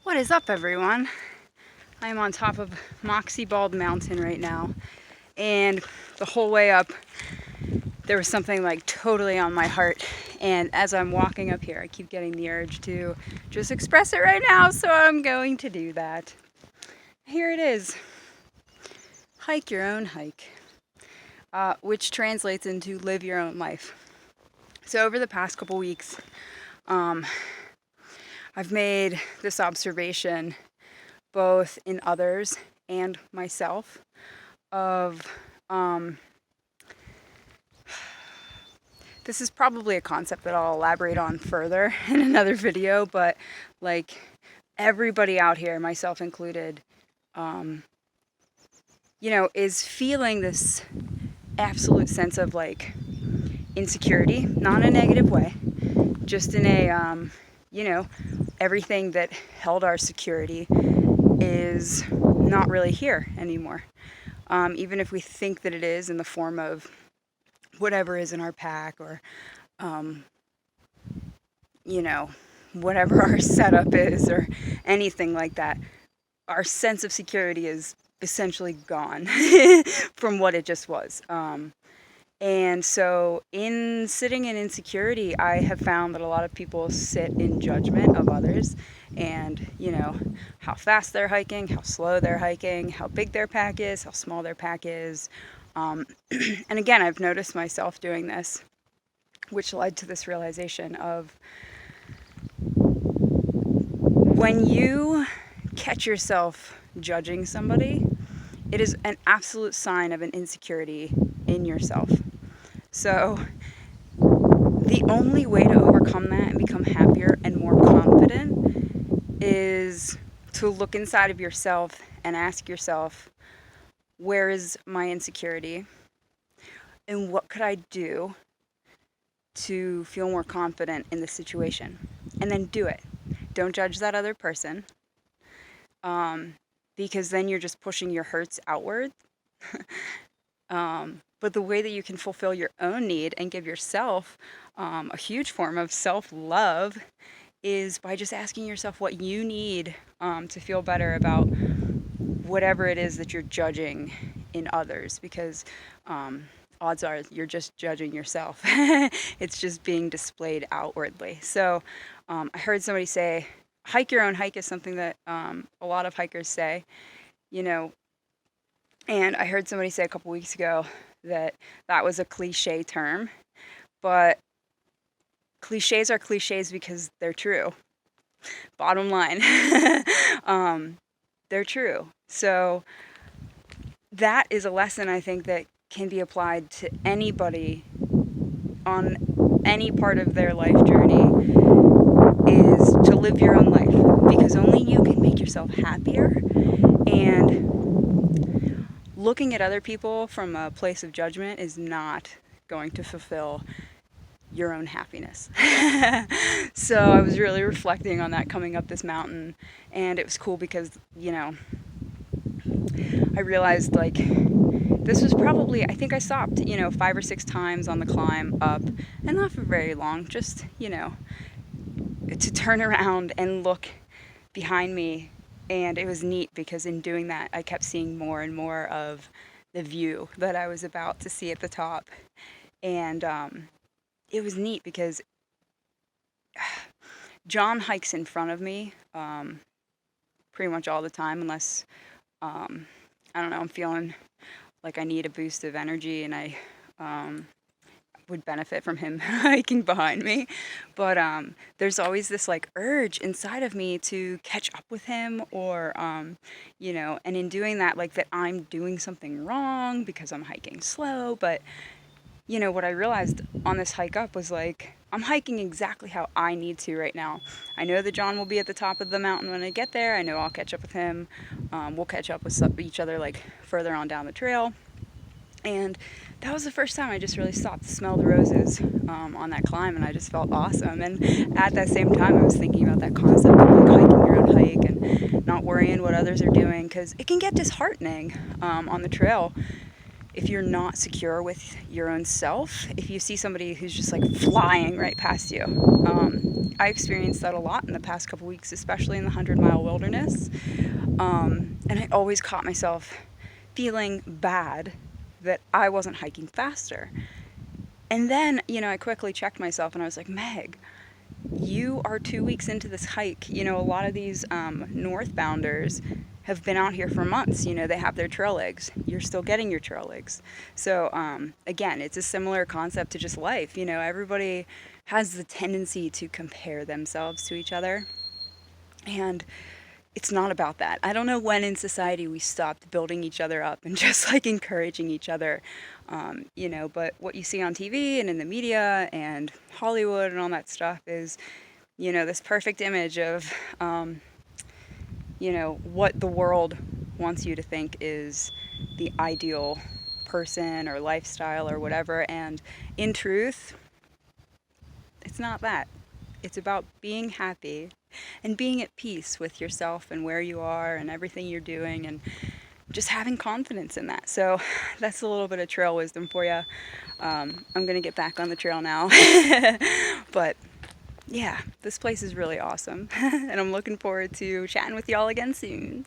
What is up, everyone? I am on top of Moxie Bald Mountain right now, and the whole way up there was something like totally on my heart, and as I'm walking up here I keep getting the urge to just express it right now, so I'm going to do that. Here it is. Hike your own hike, which translates into live your own life. So over the past couple weeks, I've made this observation both in others and myself of this is probably a concept that I'll elaborate on further in another video, but like everybody out here, myself included, is feeling this absolute sense of like insecurity, not in a negative way, just in a, everything that held our security is not really here anymore. Even if we think that it is in the form of whatever is in our pack or, whatever our setup is or anything like that, our sense of security is essentially gone from what it just was. And so in sitting in insecurity, I have found that a lot of people sit in judgment of others and, how fast they're hiking, how slow they're hiking, how big their pack is, how small their pack is. And again, I've noticed myself doing this, which led to this realization of when you catch yourself judging somebody, it is an absolute sign of an insecurity in yourself. So the only way to overcome that and become happier and more confident is to look inside of yourself and ask yourself, where is my insecurity? And what could I do to feel more confident in this situation? And then do it. Don't judge that other person, because then you're just pushing your hurts outward. But the way that you can fulfill your own need and give yourself a huge form of self-love is by just asking yourself what you need to feel better about whatever it is that you're judging in others, because odds are you're just judging yourself. It's just being displayed outwardly. So I heard somebody say, hike your own hike is something that a lot of hikers say, and I heard somebody say a couple weeks ago that was a cliche term, but cliches are cliches because they're true. Bottom line, they're true. So that is a lesson I think that can be applied to anybody on any part of their life journey, is to live your own life, because only you can make yourself happier. And looking at other people from a place of judgment is not going to fulfill your own happiness. So I was really reflecting on that coming up this mountain, and it was cool because, I realized like this was probably, I think I stopped, 5 or 6 times on the climb up, and not for very long, just, to turn around and look behind me. And it was neat because in doing that, I kept seeing more and more of the view that I was about to see at the top. And it was neat because John hikes in front of me pretty much all the time, unless, I don't know, I'm feeling like I need a boost of energy and I would benefit from him hiking behind me. But there's always this like urge inside of me to catch up with him, or and in doing that, like that I'm doing something wrong because I'm hiking slow. But what I realized on this hike up was like, I'm hiking exactly how I need to right now. I know that John will be at the top of the mountain when I get there. I know I'll catch up with him. We'll catch up with each other like further on down the trail. And that was the first time I just really stopped to smell the roses on that climb, and I just felt awesome. And at that same time, I was thinking about that concept of like hiking your own hike and not worrying what others are doing, because it can get disheartening on the trail if you're not secure with your own self. If you see somebody who's just like flying right past you, I experienced that a lot in the past couple weeks, especially in the 100-mile wilderness. And I always caught myself feeling bad that I wasn't hiking faster. And then, I quickly checked myself and I was like, Meg, you are 2 weeks into this hike. A lot of these northbounders have been out here for months. They have their trail legs. You're still getting your trail legs. So, again, it's a similar concept to just life. Everybody has the tendency to compare themselves to each other. And it's not about that. I don't know when in society we stopped building each other up and just like encouraging each other, but what you see on TV and in the media and Hollywood and all that stuff is, this perfect image of, what the world wants you to think is the ideal person or lifestyle or whatever. And in truth, it's not that. It's about being happy and being at peace with yourself and where you are and everything you're doing, and just having confidence in that. So that's a little bit of trail wisdom for you. I'm going to get back on the trail now. But yeah, this place is really awesome. And I'm looking forward to chatting with y'all again soon.